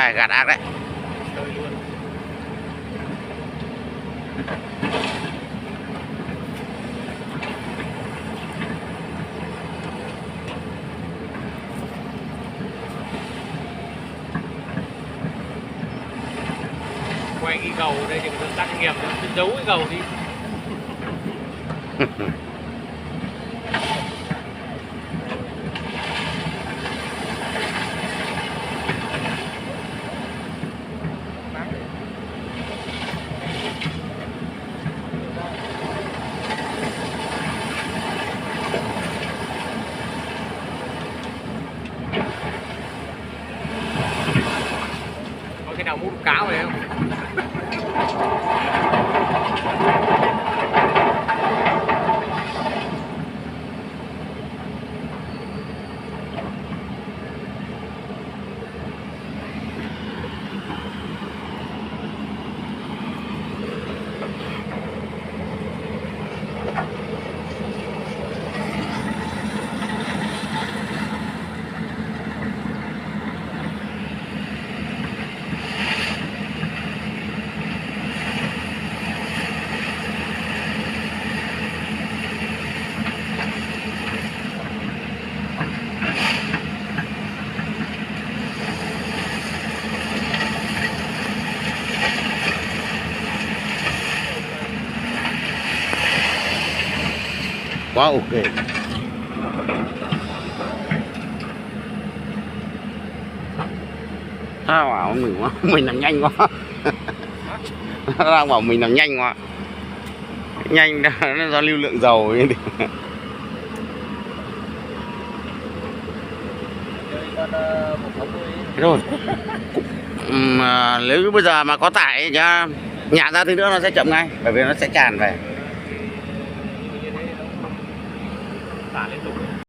Này gạt ác đấy. Quay cái gầu đây thì người ta nghiệp giấu cái gầu đi. Có cái nào mút cáo này không? Quá ok. Tao bảo mình quá, mình làm nhanh quá. Tao bảo mình làm nhanh quá. Nhanh nó do lưu lượng dầu ấy. Rồi. Nếu bây giờ mà có tải nhả ra thì nữa nó sẽ chậm ngay, bởi vì nó sẽ tràn về.